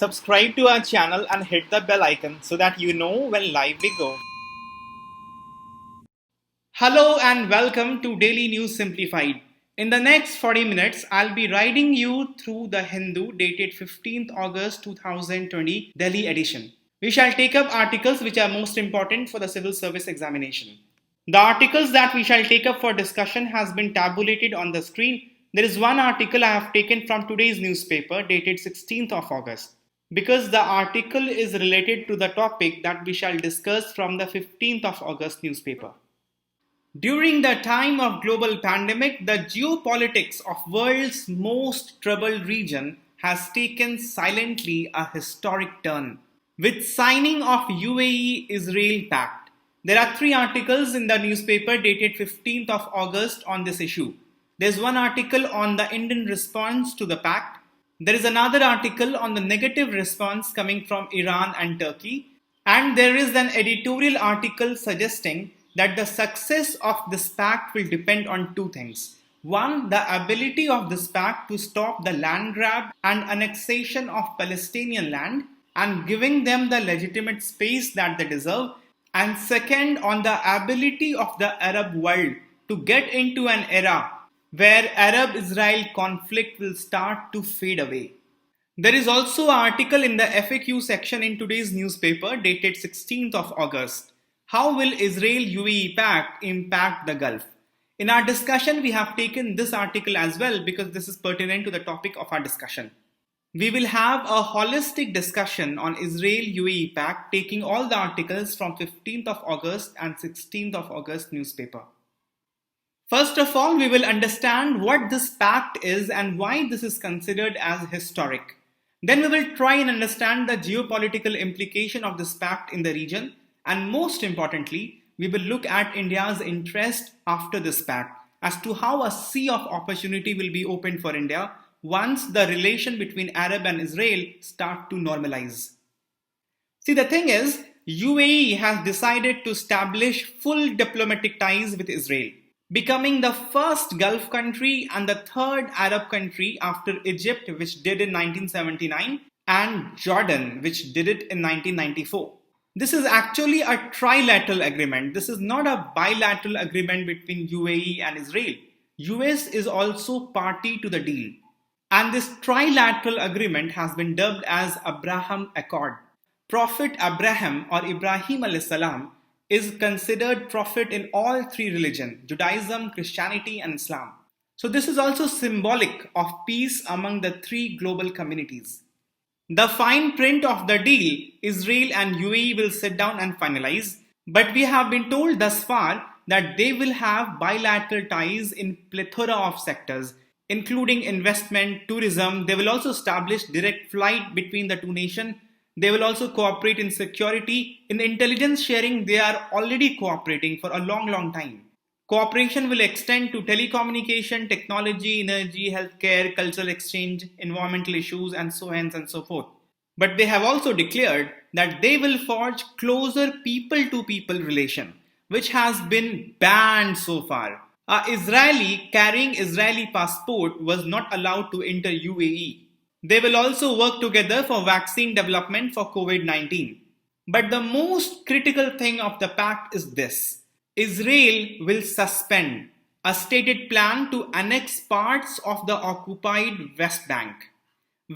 Subscribe to our channel and hit the bell icon so that you know when live we go. Hello and welcome to Daily News Simplified. In the next 40 minutes, I'll be guiding you through the Hindu dated 15th August 2020 Delhi edition. We shall take up articles which are most important for the civil service examination. The articles that we shall take up for discussion has been tabulated on the screen. There is one article I have taken from today's newspaper dated 16th of August because the article is related to the topic that we shall discuss from the 15th of August newspaper. During the time of global pandemic, the geopolitics of world's most troubled region has taken silently a historic turn with signing of UAE-Israel pact. There are 3 articles in the newspaper dated 15th of August on this issue. There's one article on the Indian response to the pact. There is another article on the negative response coming from Iran and Turkey. And there is an editorial article suggesting that the success of this pact will depend on 2 things. One, the ability of this pact to stop the land grab and annexation of Palestinian land and giving them the legitimate space that they deserve. And second, on the ability of the Arab world to get into an era where Arab-Israel conflict will start to fade away. There is also an article in the FAQ section in today's newspaper dated 16th of August. How will Israel-UAE pact impact the Gulf? In our discussion, we have taken this article as well because this is pertinent to the topic of our discussion. We will have a holistic discussion on Israel-UAE pact taking all the articles from 15th of August and 16th of August newspaper. First of all, we will understand what this pact is and why this is considered as historic. Then we will try and understand the geopolitical implication of this pact in the region. And most importantly, we will look at India's interest after this pact as to how a sea of opportunity will be opened for India once the relation between Arab and Israel start to normalize. See, the thing is, UAE has decided to establish full diplomatic ties with Israel, becoming the first Gulf country and the 3rd Arab country after Egypt, which did in 1979, and Jordan, which did it in 1994. This is actually a trilateral agreement. This is not a bilateral agreement between UAE and Israel. US is also party to the deal. And this trilateral agreement has been dubbed as Abraham Accord. Prophet Abraham or Ibrahim alayhis salam is considered prophet in all 3 religions, Judaism, Christianity and Islam. So this is also symbolic of peace among the 3 global communities. The fine print of the deal, Israel and UAE will sit down and finalize, but we have been told thus far that they will have bilateral ties in plethora of sectors, including investment, tourism. They will also establish direct flight between the 2 nations. They will also cooperate in security. In intelligence sharing, they are already cooperating for a long time. Cooperation will extend to telecommunication, technology, energy, healthcare, cultural exchange, environmental issues, and so on and so forth. But they have also declared that they will forge closer people-to-people relation, which has been banned so far. An Israeli carrying Israeli passport was not allowed to enter UAE. They will also work together for vaccine development for COVID-19. But the most critical thing of the pact is this. Israel will suspend a stated plan to annex parts of the occupied West Bank.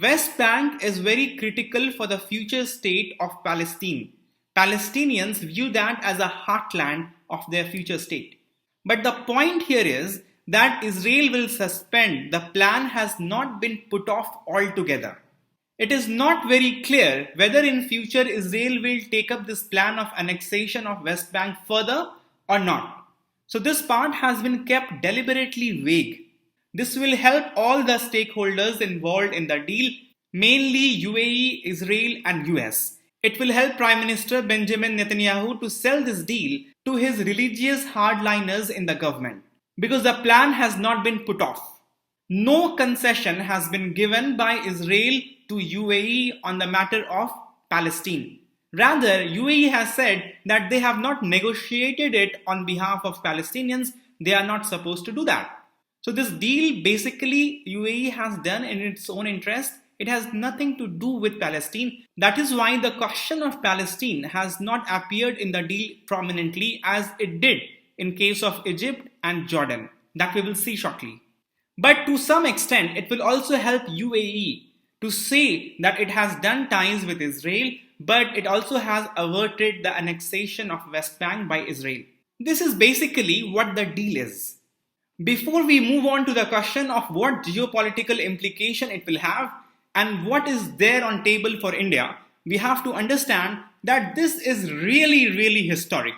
West Bank is very critical for the future state of Palestine. Palestinians view that as a heartland of their future state. But the point here is that Israel will suspend the plan has not been put off altogether. It is not very clear whether in future Israel will take up this plan of annexation of West Bank further or not. So this part has been kept deliberately vague. This will help all the stakeholders involved in the deal, mainly UAE, Israel and US. It will help Prime Minister Benjamin Netanyahu to sell this deal to his religious hardliners in the government because the plan has not been put off. No concession has been given by Israel to UAE on the matter of Palestine. Rather, UAE has said that they have not negotiated it on behalf of Palestinians. They are not supposed to do that. So this deal basically UAE has done in its own interest It has nothing to do with Palestine. That is why the question of Palestine has not appeared in the deal prominently as it did in case of Egypt and Jordan. That we will see shortly. But to some extent, it will also help UAE to say that it has done ties with Israel, but it also has averted the annexation of West Bank by Israel. This is basically what the deal is. Before we move on to the question of what geopolitical implication it will have and what is there on table for India, we have to understand that this is really historic.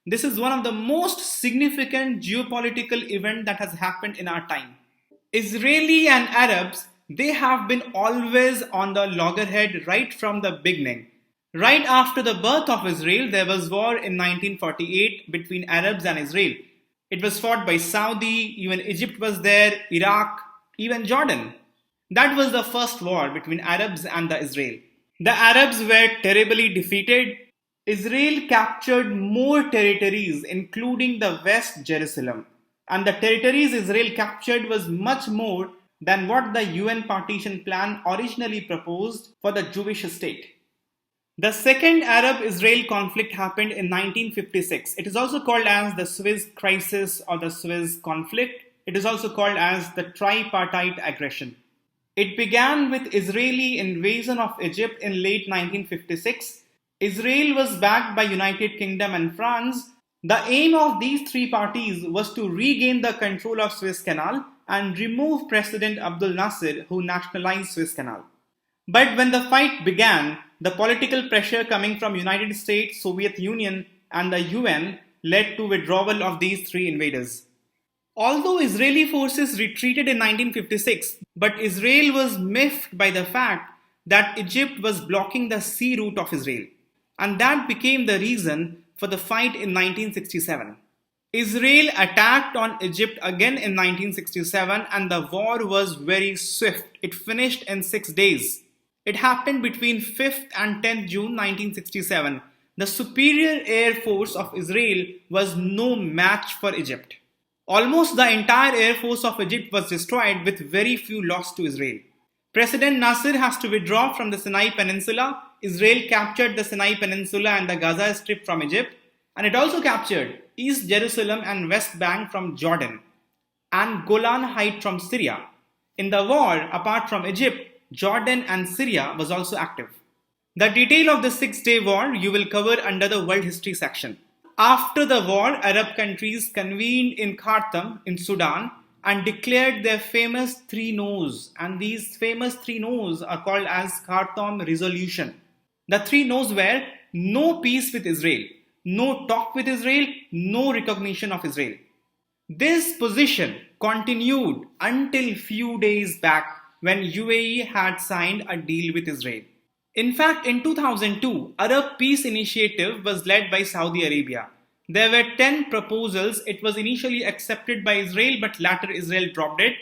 This is one of the most significant geopolitical event that has happened in our time. Israeli and Arabs, they have been always on the loggerhead right from the beginning. Right after the birth of Israel, there was war in 1948 between Arabs and Israel. It was fought by Saudi, even Egypt was there, Iraq, even Jordan. That was the first war between Arabs and the Israel. The Arabs were terribly defeated. Israel captured more territories, including the West Jerusalem. And the territories Israel captured was much more than what the UN partition plan originally proposed for the Jewish state. The second Arab-Israel conflict happened in 1956. It is also called as the Suez Crisis or the Suez Conflict. It is also called as the tripartite aggression. It began with Israeli invasion of Egypt in late 1956. Israel was backed by United Kingdom and France. The aim of these three parties was to regain the control of Suez Canal and remove President Abdel Nasser, who nationalized Suez Canal. But when the fight began, the political pressure coming from United States, Soviet Union and the UN led to withdrawal of these three invaders. Although Israeli forces retreated in 1956, but Israel was miffed by the fact that Egypt was blocking the sea route of Israel. And that became the reason for the fight in 1967. Israel attacked on Egypt again in 1967 and the war was very swift. It finished in 6 days. It happened between 5th and 10th June 1967. The superior air force of Israel was no match for Egypt. Almost the entire air force of Egypt was destroyed with very few loss to Israel. President Nasser has to withdraw from the Sinai Peninsula. Israel captured the Sinai Peninsula and the Gaza Strip from Egypt, and it also captured East Jerusalem and West Bank from Jordan and Golan Heights from Syria. In the war, apart from Egypt, Jordan and Syria was also active. The detail of the 6-day war you will cover under the World History section. After the war, Arab countries convened in Khartoum in Sudan and declared their famous three no's, and these famous three no's are called as Khartoum Resolution. The three no's were no peace with Israel, no talk with Israel, no recognition of Israel. This position continued until few days back when UAE had signed a deal with Israel. In fact, in 2002, Arab Peace Initiative was led by Saudi Arabia. There were 10 proposals. It was initially accepted by Israel, but later Israel dropped it.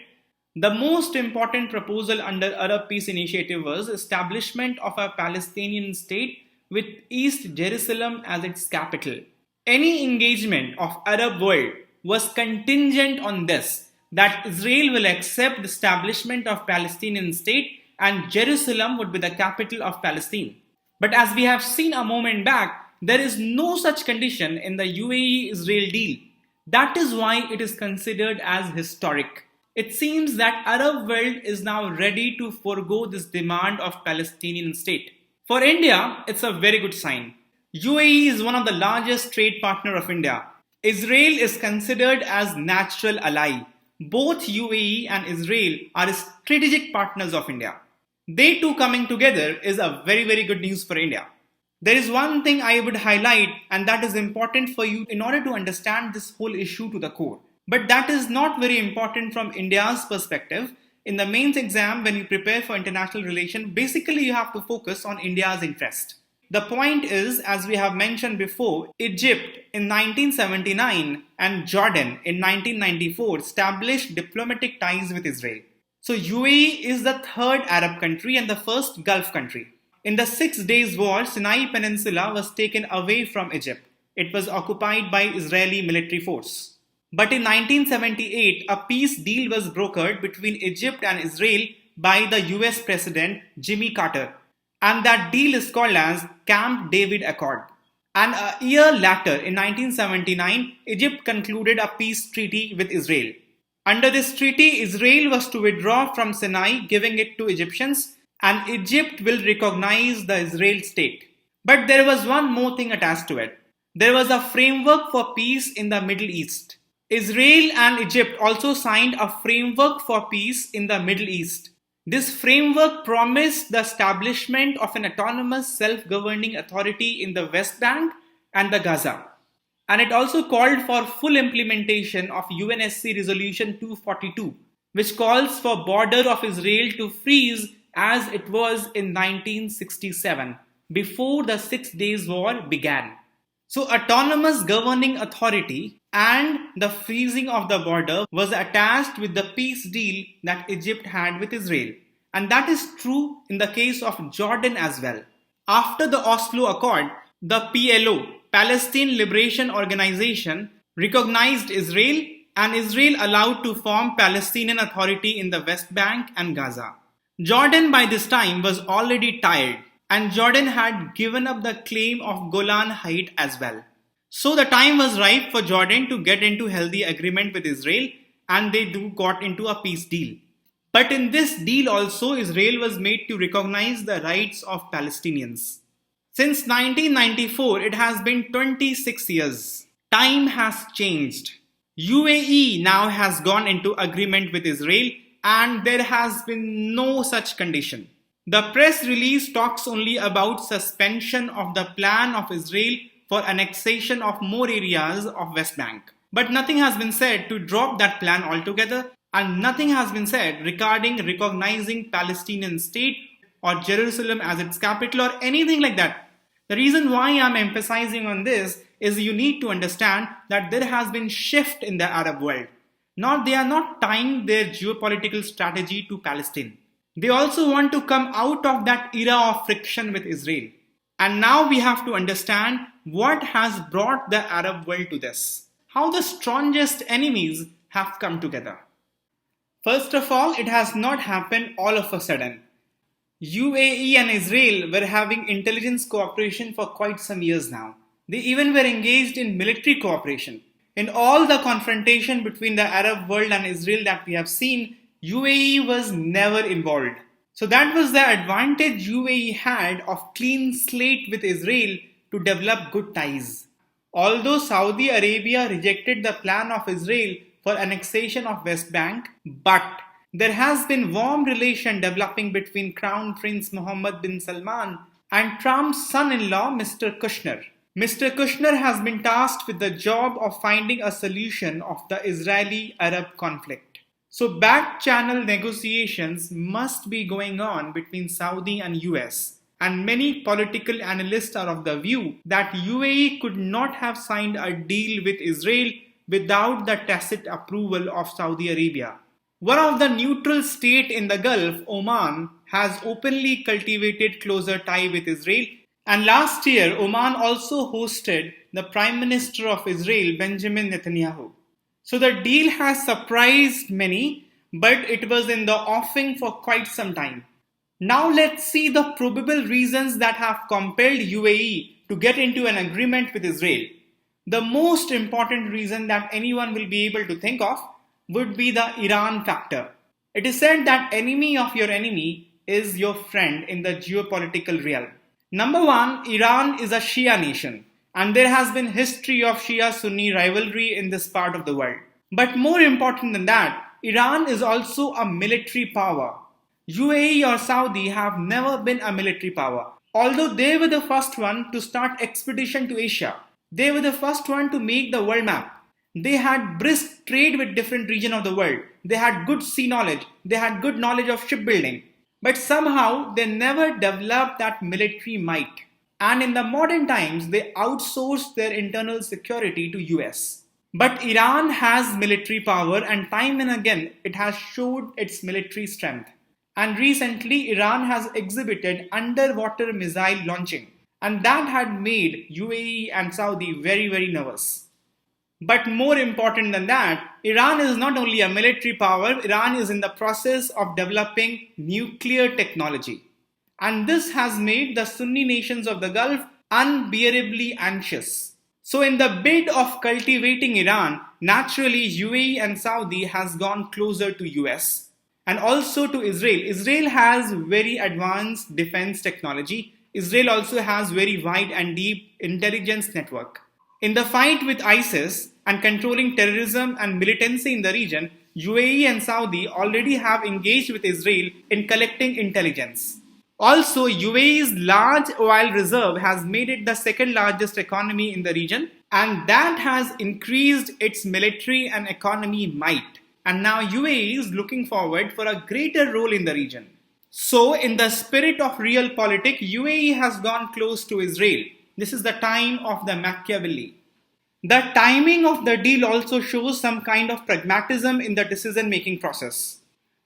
The most important proposal under Arab Peace Initiative was establishment of a Palestinian state with East Jerusalem as its capital. Any engagement of Arab world was contingent on this, that Israel will accept the establishment of Palestinian state and Jerusalem would be the capital of Palestine. But as we have seen a moment back, there is no such condition in the UAE-Israel deal. That is why it is considered as historic. It seems that Arab world is now ready to forego this demand of Palestinian state. For India, it's a very good sign. UAE is one of the largest trade partner of India. Israel is considered as natural ally. Both UAE and Israel are strategic partners of India. They two coming together is a very good news for India. There is one thing I would highlight, and that is important for you in order to understand this whole issue to the core. But that is not very important from India's perspective. In the mains exam, when you prepare for international relations, basically you have to focus on India's interest. The point is, as we have mentioned before, Egypt in 1979 and Jordan in 1994 established diplomatic ties with Israel. So UAE is the third Arab country and the first Gulf country. In the 6 days war, Sinai Peninsula was taken away from Egypt. It was occupied by Israeli military force. But in 1978, a peace deal was brokered between Egypt and Israel by the US President Jimmy Carter. And that deal is called as Camp David Accord. And a year later, in 1979, Egypt concluded a peace treaty with Israel. Under this treaty, Israel was to withdraw from Sinai, giving it to Egyptians, and Egypt will recognize the Israel state. But there was one more thing attached to it. There was a framework for peace in the Middle East. Israel and Egypt also signed a framework for peace in the Middle East. This framework promised the establishment of an autonomous self-governing authority in the West Bank and the Gaza. And it also called for full implementation of UNSC Resolution 242, which calls for border of Israel to freeze as it was in 1967, before the 6 Days War began. So autonomous governing authority and the freezing of the border was attached with the peace deal that Egypt had with Israel. And that is true in the case of Jordan as well. After the Oslo Accord, the PLO, Palestine Liberation Organization, recognized Israel, and Israel allowed to form Palestinian Authority in the West Bank and Gaza. Jordan by this time was already tired, and Jordan had given up the claim of Golan Heights as well. So the time was ripe for Jordan to get into healthy agreement with Israel, and they got into a peace deal. But in this deal also, Israel was made to recognize the rights of Palestinians. Since 1994, it has been 26 years. Time has changed. UAE now has gone into agreement with Israel, and there has been no such condition. The press release talks only about suspension of the plan of Israel for annexation of more areas of West Bank. But nothing has been said to drop that plan altogether, and nothing has been said regarding recognizing Palestinian state or Jerusalem as its capital or anything like that. The reason why I am emphasizing on this is you need to understand that there has been shift in the Arab world. They are not tying their geopolitical strategy to Palestine. They also want to come out of that era of friction with Israel. And now we have to understand what has brought the Arab world to this. How the strongest enemies have come together. First of all, it has not happened all of a sudden. UAE and Israel were having intelligence cooperation for quite some years now. They even were engaged in military cooperation. In all the confrontation between the Arab world and Israel that we have seen, UAE was never involved. So that was the advantage UAE had of clean slate with Israel to develop good ties. Although Saudi Arabia rejected the plan of Israel for annexation of West Bank, but there has been warm relation developing between Crown Prince Mohammed bin Salman and Trump's son-in-law Mr. Kushner. Mr. Kushner has been tasked with the job of finding a solution of the Israeli-Arab conflict. So back-channel negotiations must be going on between Saudi and US. And many political analysts are of the view that UAE could not have signed a deal with Israel without the tacit approval of Saudi Arabia. One of the neutral states in the Gulf, Oman, has openly cultivated closer tie with Israel. And last year, Oman also hosted the Prime Minister of Israel, Benjamin Netanyahu. So the deal has surprised many, but it was in the offing for quite some time. Now let's see the probable reasons that have compelled UAE to get into an agreement with Israel. The most important reason that anyone will be able to think of would be the Iran factor. It is said that enemy of your enemy is your friend in the geopolitical realm. Number one, Iran is a Shia nation, and there has been history of Shia-Sunni rivalry in this part of the world. But more important than that, Iran is also a military power. UAE or Saudi have never been a military power, although they were the first one to start expedition to Asia. They were the first one to make the world map. They had brisk trade with different regions of the world. They had good sea knowledge. They had good knowledge of shipbuilding. But somehow they never developed that military might. And in the modern times, they outsourced their internal security to US. But Iran has military power, and time and again it has showed its military strength. And recently Iran has exhibited underwater missile launching. And that had made UAE and Saudi very, very nervous. But more important than that, Iran is not only a military power, Iran is in the process of developing nuclear technology. And this has made the Sunni nations of the Gulf unbearably anxious. So in the bid of cultivating Iran, naturally UAE and Saudi has gone closer to US and also to Israel. Israel has very advanced defense technology. Israel also has very wide and deep intelligence network. In the fight with ISIS and controlling terrorism and militancy in the region, UAE and Saudi already have engaged with Israel in collecting intelligence. Also, UAE's large oil reserve has made it the second largest economy in the region, and that has increased its military and economy might. And now UAE is looking forward for a greater role in the region. So, in the spirit of realpolitik, UAE has gone close to Israel. This is the time of the Machiavelli. The timing of the deal also shows some kind of pragmatism in the decision-making process.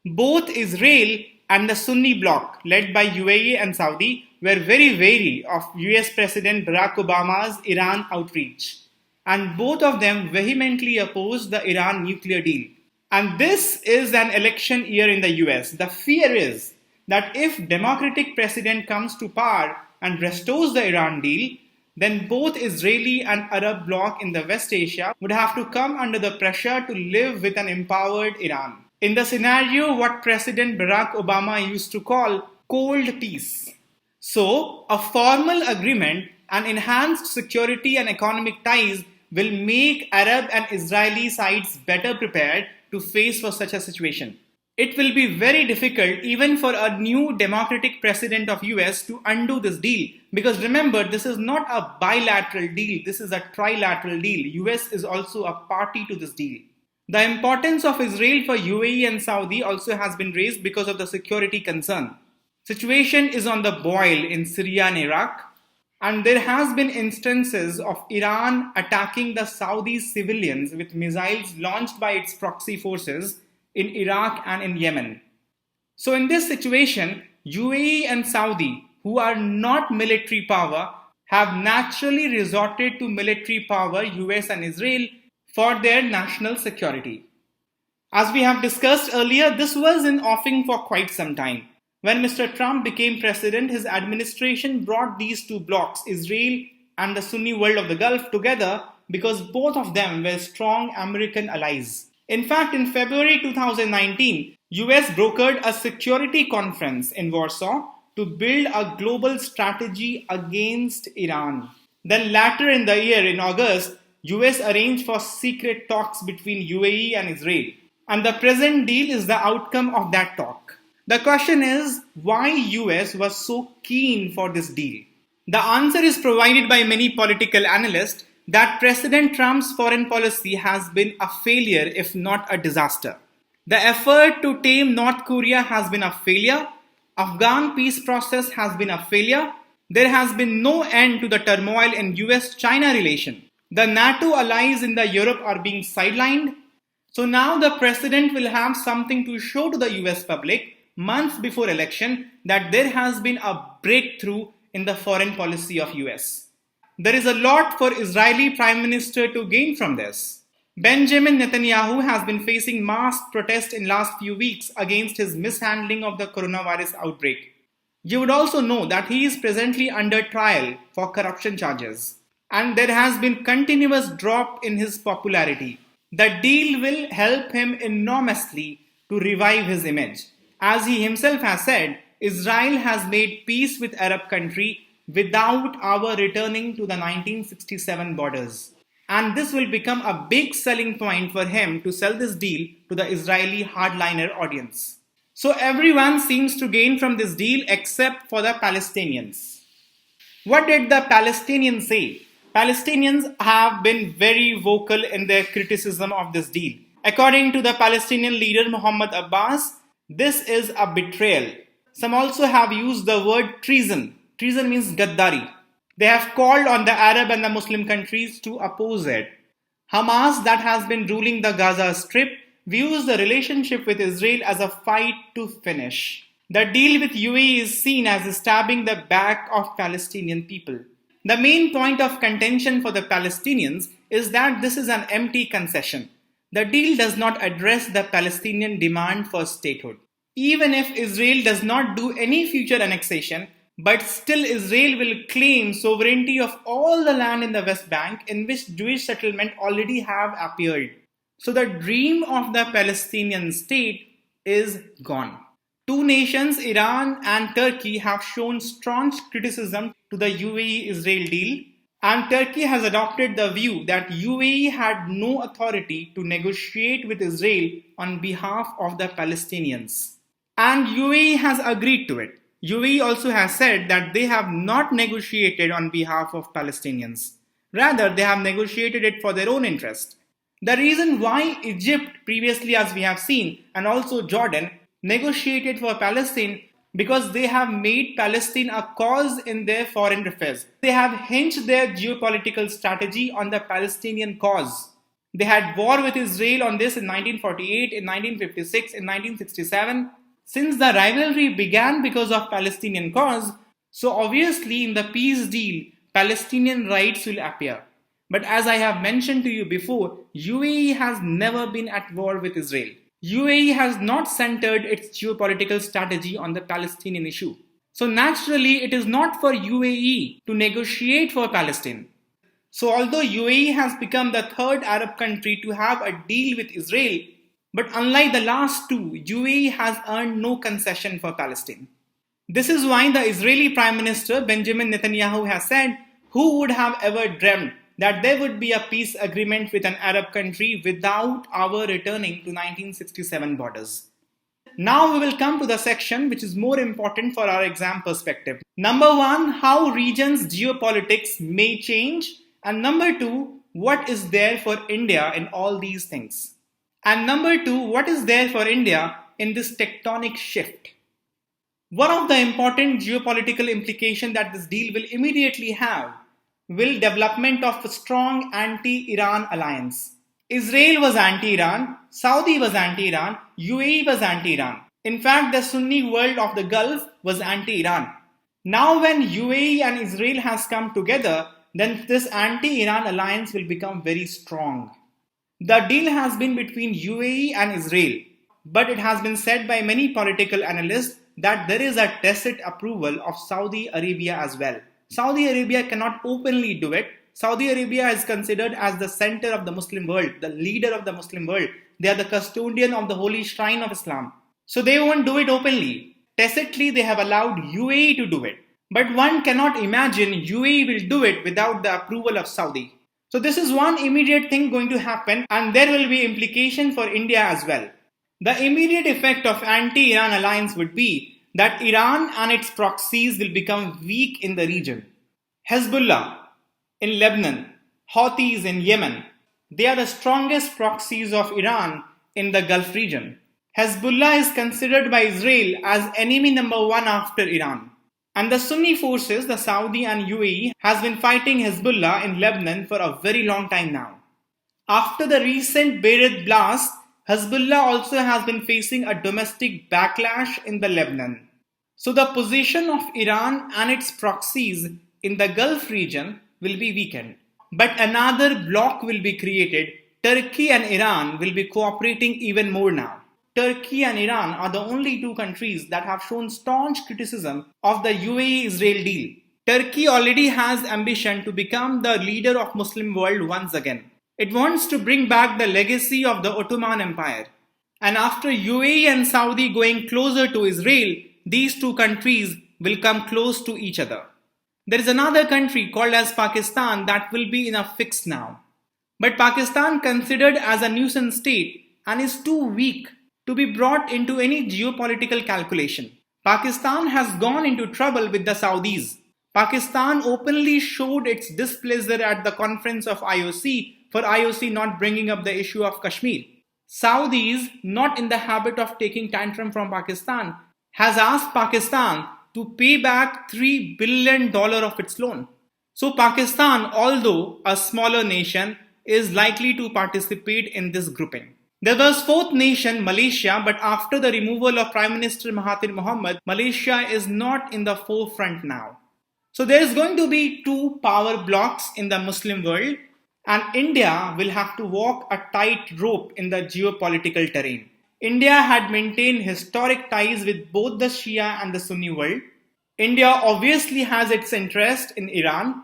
Both Israel and the Sunni bloc, led by UAE and Saudi, were very wary of US President Barack Obama's Iran outreach. And both of them vehemently opposed the Iran nuclear deal. And this is an election year in the US. The fear is that if Democratic president comes to power and restores the Iran deal, then both Israeli and Arab bloc in the West Asia would have to come under the pressure to live with an empowered Iran. In the scenario what President Barack Obama used to call cold peace. So, a formal agreement and enhanced security and economic ties will make Arab and Israeli sides better prepared to face for such a situation. It will be very difficult even for a new democratic president of US to undo this deal, because remember, this is not a bilateral deal, this is a trilateral deal. US is also a party to this deal. The importance of Israel for UAE and Saudi also has been raised because of the security concern. Situation is on the boil in Syria and Iraq, and there has been instances of Iran attacking the Saudi civilians with missiles launched by its proxy forces in Iraq and in Yemen. So in this situation, UAE and Saudi, who are not military power, have naturally resorted to military power, US and Israel, for their national security. As we have discussed earlier, this was in offing for quite some time. When Mr. Trump became president, his administration brought these two blocs, Israel and the Sunni world of the Gulf, together because both of them were strong American allies. In fact, in February 2019, US brokered a security conference in Warsaw to build a global strategy against Iran. Then later in the year, in August, US arranged for secret talks between UAE and Israel. And the present deal is the outcome of that talk. The question is, why US was so keen for this deal? The answer is provided by many political analysts that President Trump's foreign policy has been a failure, if not a disaster. The effort to tame North Korea has been a failure. Afghan peace process has been a failure. There has been no end to the turmoil in US-China relation. The NATO allies in the Europe are being sidelined. So now the president will have something to show to the US public months before election that there has been a breakthrough in the foreign policy of US. There is a lot for Israeli Prime Minister to gain from this. Benjamin Netanyahu has been facing mass protest in last few weeks against his mishandling of the coronavirus outbreak. You would also know that he is presently under trial for corruption charges. And there has been continuous drop in his popularity. The deal will help him enormously to revive his image. As he himself has said, Israel has made peace with Arab country without our returning to the 1967 borders. And this will become a big selling point for him to sell this deal to the Israeli hardliner audience. So everyone seems to gain from this deal except for the Palestinians. What did the Palestinians say? Palestinians have been very vocal in their criticism of this deal. According to the Palestinian leader Mahmoud Abbas, this is a betrayal. Some also have used the word treason. Treason means Gaddari. They have called on the Arab and the Muslim countries to oppose it. Hamas, that has been ruling the Gaza Strip, views the relationship with Israel as a fight to finish. The deal with UAE is seen as stabbing the back of Palestinian people. The main point of contention for the Palestinians is that this is an empty concession. The deal does not address the Palestinian demand for statehood. Even if Israel does not do any future annexation, but still Israel will claim sovereignty of all the land in the West Bank in which Jewish settlement already have appeared. So the dream of the Palestinian state is gone. Two nations, Iran and Turkey, have shown strong criticism to the UAE-Israel deal, and Turkey has adopted the view that UAE had no authority to negotiate with Israel on behalf of the Palestinians. And UAE has agreed to it. UAE also has said that they have not negotiated on behalf of Palestinians. Rather, they have negotiated it for their own interest. The reason why Egypt, previously as we have seen, and also Jordan, negotiated for Palestine because they have made Palestine a cause in their foreign affairs. They have hinged their geopolitical strategy on the Palestinian cause. They had war with Israel on this in 1948, in 1956, in 1967. Since the rivalry began because of Palestinian cause, so obviously in the peace deal, Palestinian rights will appear. But as I have mentioned to you before, UAE has never been at war with Israel. UAE has not centered its geopolitical strategy on the Palestinian issue. So naturally, it is not for UAE to negotiate for Palestine. So although UAE has become the third Arab country to have a deal with Israel, but unlike the last two, UAE has earned no concession for Palestine. This is why the Israeli Prime Minister Benjamin Netanyahu has said, who would have ever dreamt that there would be a peace agreement with an Arab country without our returning to 1967 borders. Now we will come to the section which is more important for our exam perspective. Number 1, how regions' geopolitics may change. And number 2, what is there for India in all these things. And number 2, what is there for India in this tectonic shift. One of the important geopolitical implications that this deal will immediately have will development of a strong anti-Iran alliance. Israel was anti-Iran, Saudi was anti-Iran, UAE was anti-Iran. In fact, the Sunni world of the Gulf was anti-Iran. Now when UAE and Israel has come together, then this anti-Iran alliance will become very strong. The deal has been between UAE and Israel, but it has been said by many political analysts that there is a tacit approval of Saudi Arabia as well. Saudi Arabia cannot openly do it. Saudi Arabia is considered as the center of the Muslim world, the leader of the Muslim world. They are the custodian of the holy shrine of Islam. So they won't do it openly. Tacitly, they have allowed UAE to do it. But one cannot imagine UAE will do it without the approval of Saudi. So this is one immediate thing going to happen, and there will be implication for India as well. The immediate effect of anti-Iran alliance would be that Iran and its proxies will become weak in the region. Hezbollah in Lebanon, Houthis in Yemen, they are the strongest proxies of Iran in the Gulf region. Hezbollah is considered by Israel as enemy number 1 after Iran. And the Sunni forces, the Saudi and UAE, has been fighting Hezbollah in Lebanon for a very long time now. After the recent Beirut blast, Hezbollah also has been facing a domestic backlash in the Lebanon. So the position of Iran and its proxies in the Gulf region will be weakened. But another bloc will be created. Turkey and Iran will be cooperating even more now. Turkey and Iran are the only two countries that have shown staunch criticism of the UAE-Israel deal. Turkey already has ambition to become the leader of Muslim world once again. It wants to bring back the legacy of the Ottoman Empire. And after UAE and Saudi going closer to Israel, these two countries will come close to each other. There is another country called as Pakistan that will be in a fix now. But Pakistan considered as a nuisance state and is too weak to be brought into any geopolitical calculation. Pakistan has gone into trouble with the Saudis. Pakistan openly showed its displeasure at the conference of IOC for IOC not bringing up the issue of Kashmir. Saudis, not in the habit of taking tantrum from Pakistan, has asked Pakistan to pay back $3 billion of its loan. So Pakistan, although a smaller nation, is likely to participate in this grouping. There was fourth nation, Malaysia, but after the removal of Prime Minister Mahathir Mohamad, Malaysia is not in the forefront now. So there is going to be two power blocks in the Muslim world, and India will have to walk a tight rope in the geopolitical terrain. India had maintained historic ties with both the Shia and the Sunni world. India obviously has its interest in Iran.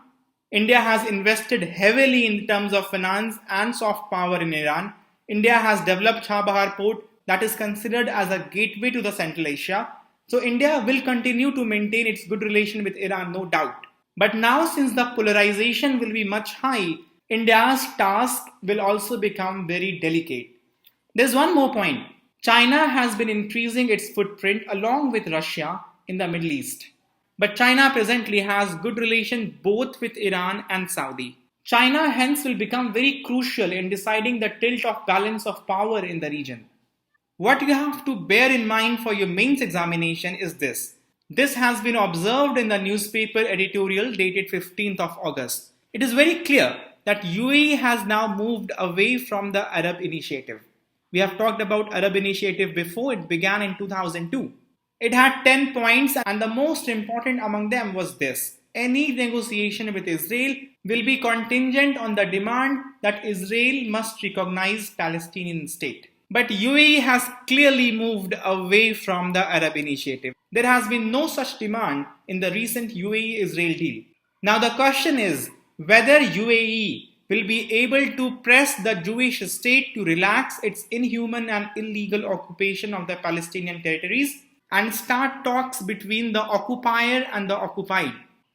India has invested heavily in terms of finance and soft power in Iran. India has developed Chabahar port that is considered as a gateway to the Central Asia. So India will continue to maintain its good relation with Iran, no doubt. But now, since the polarization will be much high, India's task will also become very delicate. There's one more point. China has been increasing its footprint along with Russia in the Middle East. But China presently has good relations both with Iran and Saudi. China hence will become very crucial in deciding the tilt of balance of power in the region. What you have to bear in mind for your mains examination is this. This has been observed in the newspaper editorial dated 15th of August. It is very clear that UAE has now moved away from the Arab Initiative. We have talked about Arab Initiative before. It began in 2002. It had 10 points, and the most important among them was this. Any negotiation with Israel will be contingent on the demand that Israel must recognize Palestinian state. But UAE has clearly moved away from the Arab Initiative. There has been no such demand in the recent UAE-Israel deal. Now the question is whether UAE will be able to press the Jewish state to relax its inhuman and illegal occupation of the Palestinian territories and start talks between the occupier and the occupied.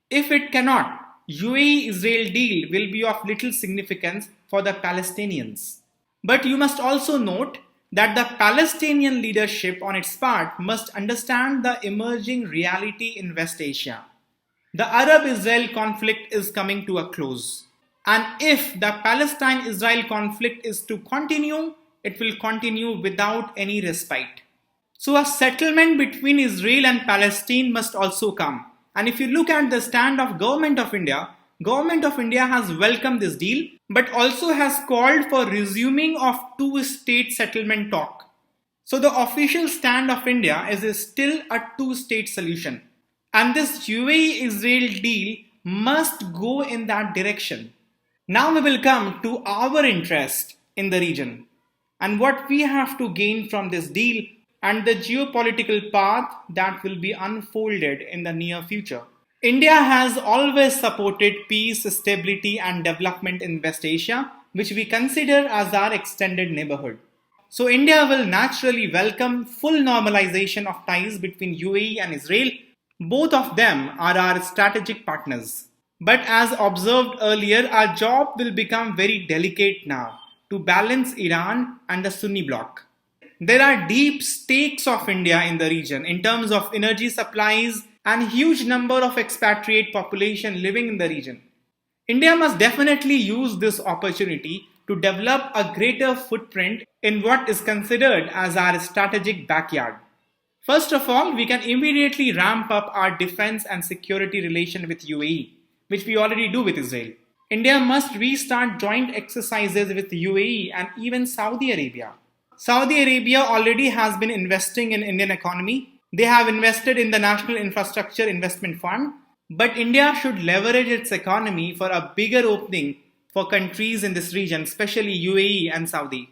If it cannot, UAE-Israel deal will be of little significance for the Palestinians. But you must also note that the Palestinian leadership on its part must understand the emerging reality in West Asia. The Arab-Israel conflict is coming to a close. And if the Palestine-Israel conflict is to continue, it will continue without any respite. So a settlement between Israel and Palestine must also come. And if you look at the stand of Government of India has welcomed this deal, but also has called for resuming of two-state settlement talk. So the official stand of India is still a two-state solution. And this UAE-Israel deal must go in that direction. Now we will come to our interest in the region and what we have to gain from this deal and the geopolitical path that will be unfolded in the near future. India has always supported peace, stability and development in West Asia, which we consider as our extended neighborhood. So India will naturally welcome full normalization of ties between UAE and Israel. Both of them are our strategic partners. But as observed earlier, our job will become very delicate now to balance Iran and the Sunni bloc. There are deep stakes of India in the region in terms of energy supplies and huge number of expatriate population living in the region. India must definitely use this opportunity to develop a greater footprint in what is considered as our strategic backyard. First of all, we can immediately ramp up our defense and security relation with UAE, which we already do with Israel. India must restart joint exercises with UAE and even Saudi Arabia. Saudi Arabia already has been investing in Indian economy. They have invested in the National Infrastructure Investment Fund, but India should leverage its economy for a bigger opening for countries in this region, especially UAE and Saudi.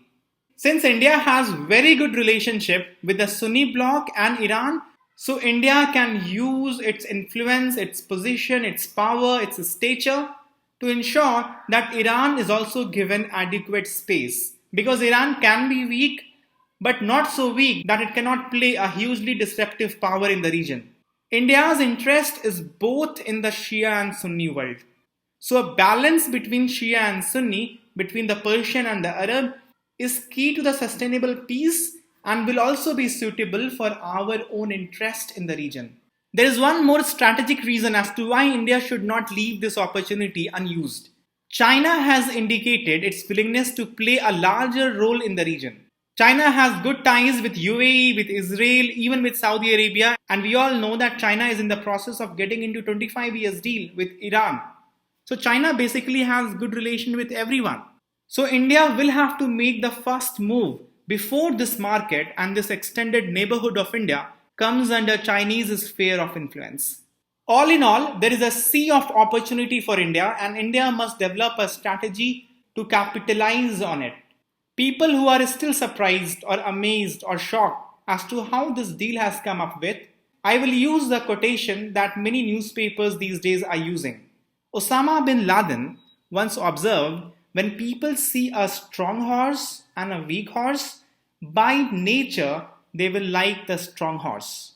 Since India has very good relationship with the Sunni bloc and Iran, so India can use its influence, its position, its power, its stature to ensure that Iran is also given adequate space. Because Iran can be weak, but not so weak that it cannot play a hugely disruptive power in the region. India's interest is both in the Shia and Sunni world. So a balance between Shia and Sunni, between the Persian and the Arab, is key to the sustainable peace and will also be suitable for our own interest in the region. There is one more strategic reason as to why India should not leave this opportunity unused. China has indicated its willingness to play a larger role in the region. China has good ties with UAE, with Israel, even with Saudi Arabia, and we all know that China is in the process of getting into 25 years deal with Iran. So China basically has good relation with everyone. So India will have to make the first move before this market and this extended neighborhood of India comes under Chinese sphere of influence. All in all, there is a sea of opportunity for India, and India must develop a strategy to capitalize on it. People who are still surprised or amazed or shocked as to how this deal has come up with, I will use the quotation that many newspapers these days are using. Osama bin Laden once observed, when people see a strong horse and a weak horse, by nature they will like the strong horse.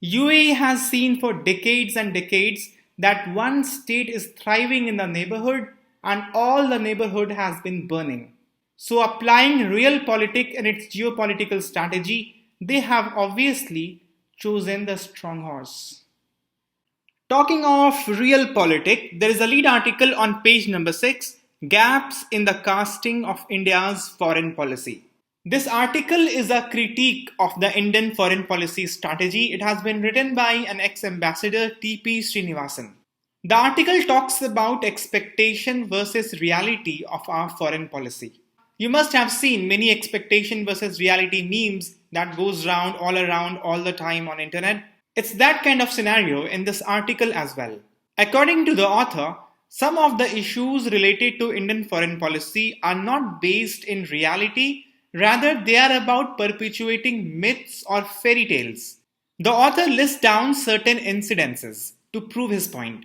UAE has seen for decades and decades that one state is thriving in the neighborhood and all the neighborhood has been burning. So, applying realpolitik in its geopolitical strategy, they have obviously chosen the strong horse. Talking of realpolitik, there is a lead article on page number 6, Gaps in the Casting of India's Foreign Policy. This article is a critique of the Indian foreign policy strategy. It has been written by an ex-ambassador T.P. Srinivasan. The article talks about expectation versus reality of our foreign policy. You must have seen many expectation versus reality memes that goes round all the time on internet. It's that kind of scenario in this article as well. According to the author, some of the issues related to Indian foreign policy are not based in reality. Rather, they are about perpetuating myths or fairy tales. The author lists down certain incidences to prove his point.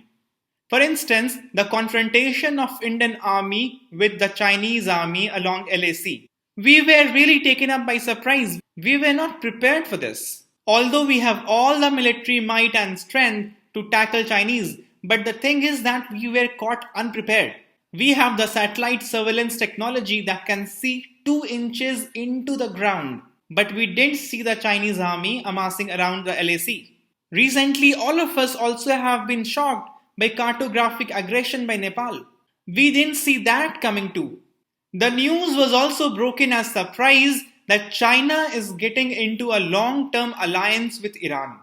For instance, the confrontation of Indian army with the Chinese army along LAC. We were really taken up by surprise. We were not prepared for this. Although we have all the military might and strength to tackle Chinese, but the thing is that we were caught unprepared. We have the satellite surveillance technology that can see 2 inches into the ground, but we didn't see the Chinese army amassing around the LAC. Recently, all of us also have been shocked by cartographic aggression by Nepal. We didn't see that coming too. The news was also broken as surprise that China is getting into a long-term alliance with Iran.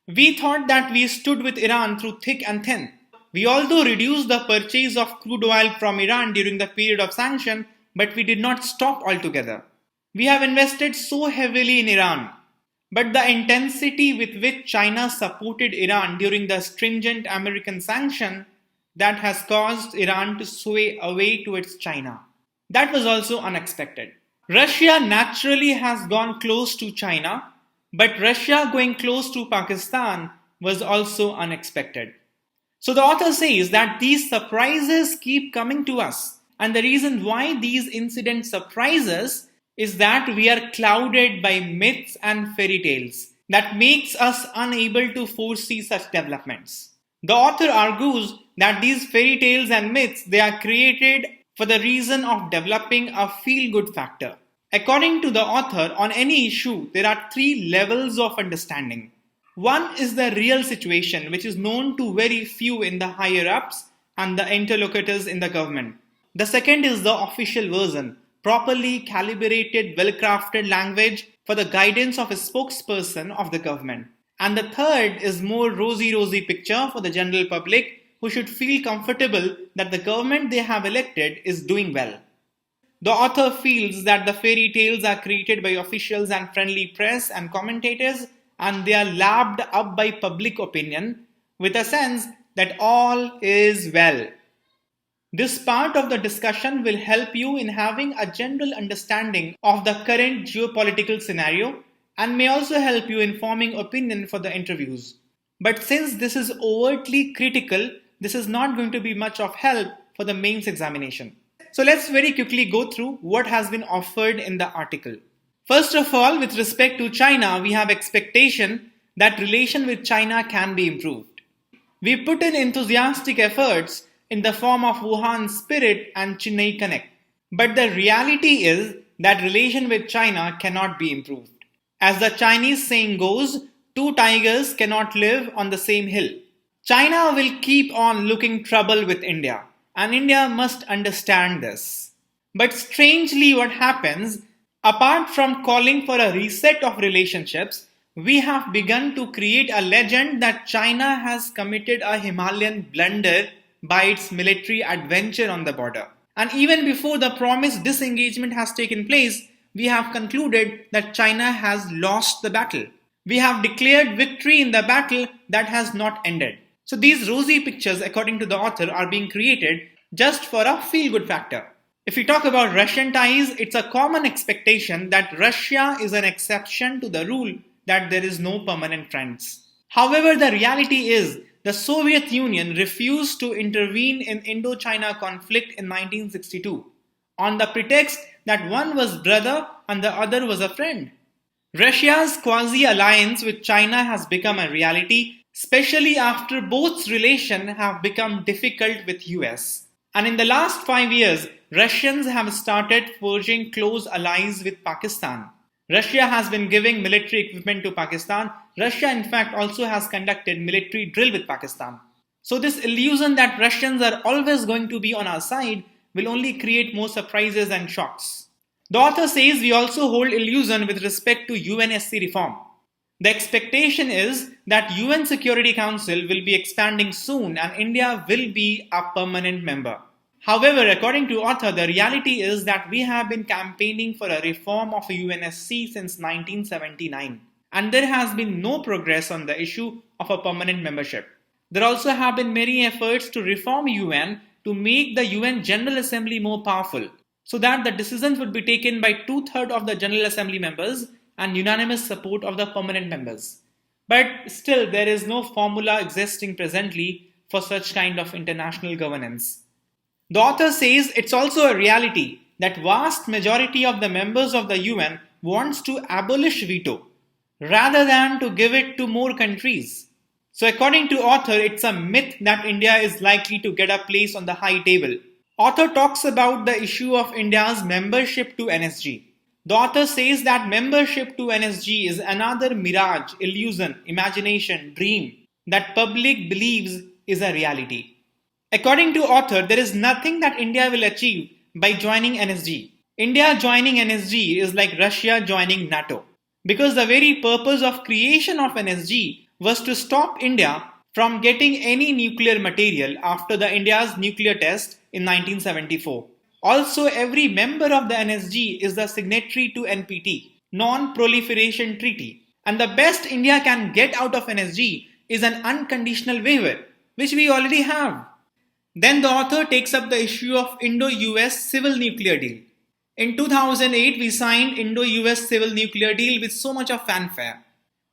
We thought that we stood with Iran through thick and thin. We although reduced the purchase of crude oil from Iran during the period of sanction, but we did not stop altogether. We have invested so heavily in Iran, but the intensity with which China supported Iran during the stringent American sanction, that has caused Iran to sway away towards China. That was also unexpected. Russia naturally has gone close to China, but Russia going close to Pakistan was also unexpected. So the author says that these surprises keep coming to us, and the reason why these incidents surprise us is that we are clouded by myths and fairy tales that makes us unable to foresee such developments. The author argues that these fairy tales and myths, they are created for the reason of developing a feel-good factor. According to the author, on any issue, there are 3 levels of understanding. One is the real situation, which is known to very few in the higher-ups and the interlocutors in the government. The second is the official version, properly calibrated, well-crafted language for the guidance of a spokesperson of the government. And the third is more rosy picture for the general public who should feel comfortable that the government they have elected is doing well. The author feels that the fairy tales are created by officials and friendly press and commentators, and they are lapped up by public opinion with a sense that all is well. This part of the discussion will help you in having a general understanding of the current geopolitical scenario and may also help you in forming opinion for the interviews. But since this is overtly critical, this is not going to be much of help for the mains examination. So let's very quickly go through what has been offered in the article. First of all, with respect to China, we have expectation that relation with China can be improved. We put in enthusiastic efforts in the form of Wuhan Spirit and Chennai Connect. But the reality is that relation with China cannot be improved. As the Chinese saying goes, 2 tigers cannot live on the same hill. China will keep on looking trouble with India, and India must understand this. But strangely, what happens, apart from calling for a reset of relationships, we have begun to create a legend that China has committed a Himalayan blunder by its military adventure on the border. And even before the promised disengagement has taken place, we have concluded that China has lost the battle. We have declared victory in the battle that has not ended. So these rosy pictures, according to the author, are being created just for a feel-good factor. If we talk about Russian ties, it's a common expectation that Russia is an exception to the rule that there is no permanent friends. However, the reality is the Soviet Union refused to intervene in Indo-China conflict in 1962 on the pretext that one was brother and the other was a friend. Russia's quasi-alliance with China has become a reality, especially after both relations have become difficult with US. And in the last 5 years, Russians have started forging close allies with Pakistan. Russia has been giving military equipment to Pakistan. Russia, in fact, also has conducted military drill with Pakistan. So this illusion that Russians are always going to be on our side will only create more surprises and shocks. The author says we also hold illusion with respect to UNSC reform. The expectation is that UN Security Council will be expanding soon and India will be a permanent member. However, according to author, the reality is that we have been campaigning for a reform of UNSC since 1979 and there has been no progress on the issue of a permanent membership. There also have been many efforts to reform UN to make the UN General Assembly more powerful so that the decisions would be taken by 2/3 of the General Assembly members and unanimous support of the permanent members. But still, there is no formula existing presently for such kind of international governance. The author says it's also a reality that vast majority of the members of the UN wants to abolish veto rather than to give it to more countries. So according to author, it's a myth that India is likely to get a place on the high table. Author talks about the issue of India's membership to NSG. The author says that membership to NSG is another mirage, illusion, imagination, dream that public believes is a reality. According to author, there is nothing that India will achieve by joining NSG. India joining NSG is like Russia joining NATO. Because the very purpose of creation of NSG was to stop India from getting any nuclear material after the India's nuclear test in 1974. Also, every member of the NSG is the signatory to NPT, Non-Proliferation Treaty. And the best India can get out of NSG is an unconditional waiver, which we already have. Then the author takes up the issue of Indo-US Civil Nuclear Deal. In 2008, we signed Indo-US Civil Nuclear Deal with so much of fanfare.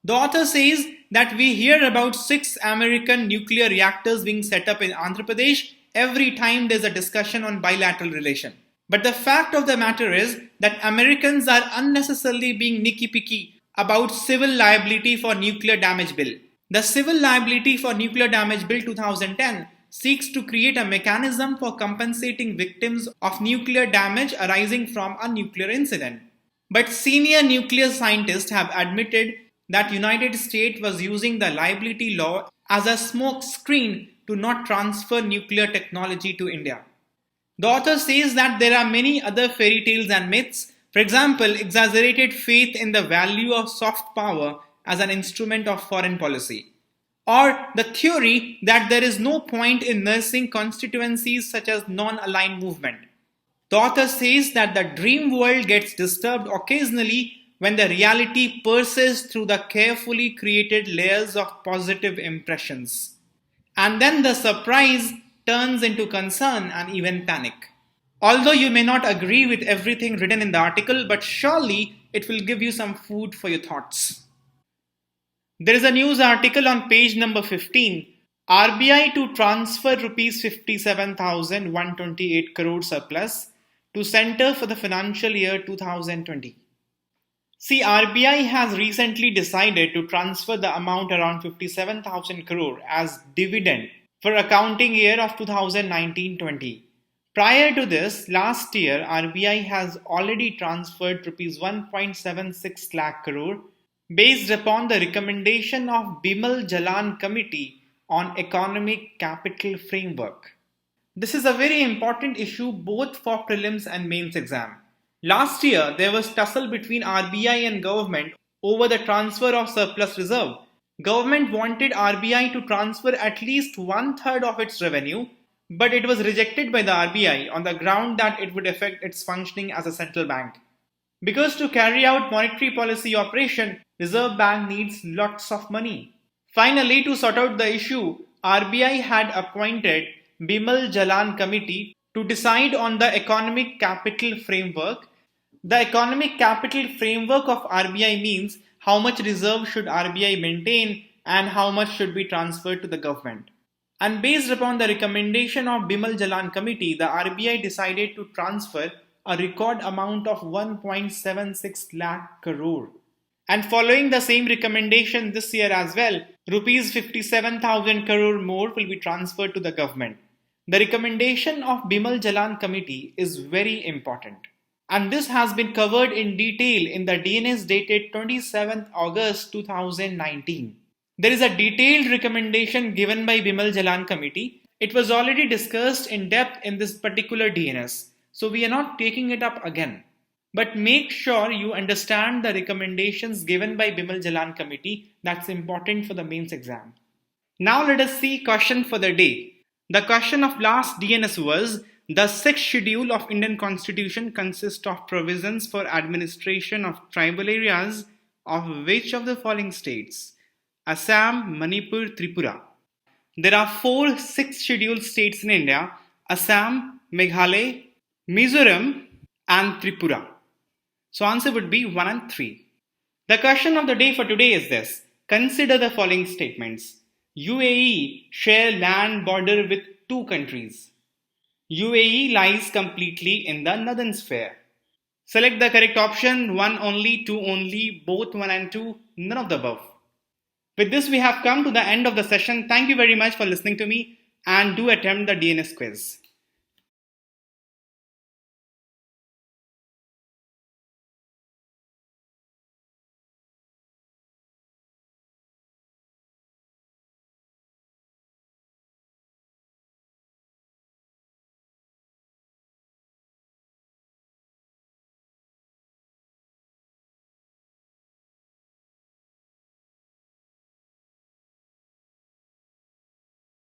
The author says that we hear about 6 American nuclear reactors being set up in Andhra Pradesh every time there's a discussion on bilateral relation. But the fact of the matter is that Americans are unnecessarily being nicky-picky about civil liability for nuclear damage bill. The Civil Liability for Nuclear Damage Bill 2010 seeks to create a mechanism for compensating victims of nuclear damage arising from a nuclear incident. But senior nuclear scientists have admitted that United States was using the liability law as a smoke screen to not transfer nuclear technology to India. The author says that there are many other fairy tales and myths, for example, exaggerated faith in the value of soft power as an instrument of foreign policy, or the theory that there is no point in nursing constituencies such as non-aligned movement. The author says that the dream world gets disturbed occasionally when the reality persists through the carefully created layers of positive impressions. And then the surprise turns into concern and even panic. Although you may not agree with everything written in the article, but surely it will give you some food for your thoughts. There is a news article on page number 15. RBI to transfer Rs 57,128 crore surplus to Center for the Financial Year 2020. See, RBI has recently decided to transfer the amount around 57,000 crore as dividend for accounting year of 2019-20. Prior to this, last year, RBI has already transferred Rs 1.76 lakh crore based upon the recommendation of Bimal Jalan Committee on Economic Capital Framework. This is a very important issue both for prelims and mains exam. Last year, there was tussle between RBI and government over the transfer of surplus reserve. Government wanted RBI to transfer at least 1/3 of its revenue, but it was rejected by the RBI on the ground that it would affect its functioning as a central bank. Because to carry out monetary policy operation, Reserve Bank needs lots of money. Finally, to sort out the issue, RBI had appointed Bimal Jalan Committee to decide on the economic capital framework. The economic capital framework of RBI means how much reserve should RBI maintain and how much should be transferred to the government. And based upon the recommendation of Bimal Jalan Committee, the RBI decided to transfer a record amount of 1.76 lakh crore. And following the same recommendation this year as well, rupees 57,000 crore more will be transferred to the government. The recommendation of Bimal Jalan Committee is very important. And this has been covered in detail in the DNS dated 27th August 2019. There is a detailed recommendation given by Bimal Jalan Committee. It was already discussed in depth in this particular DNS, so we are not taking it up again. But make sure you understand the recommendations given by Bimal Jalan Committee. That's important for the mains exam. Now let us see question for the day. The question of last DNS was, the sixth schedule of Indian Constitution consists of provisions for administration of tribal areas of which of the following states? Assam, Manipur, Tripura. There are 4 sixth scheduled states in India: Assam, Meghalaya, Mizoram and Tripura. So answer would be 1 and 3. The question of the day for today is this. Consider the following statements. UAE share land border with 2 countries. UAE lies completely in the northern sphere. Select the correct option, 1 only, 2 only, both 1 and 2, none of the above. With this, we have come to the end of the session. Thank you very much for listening to me and do attempt the DNS quiz.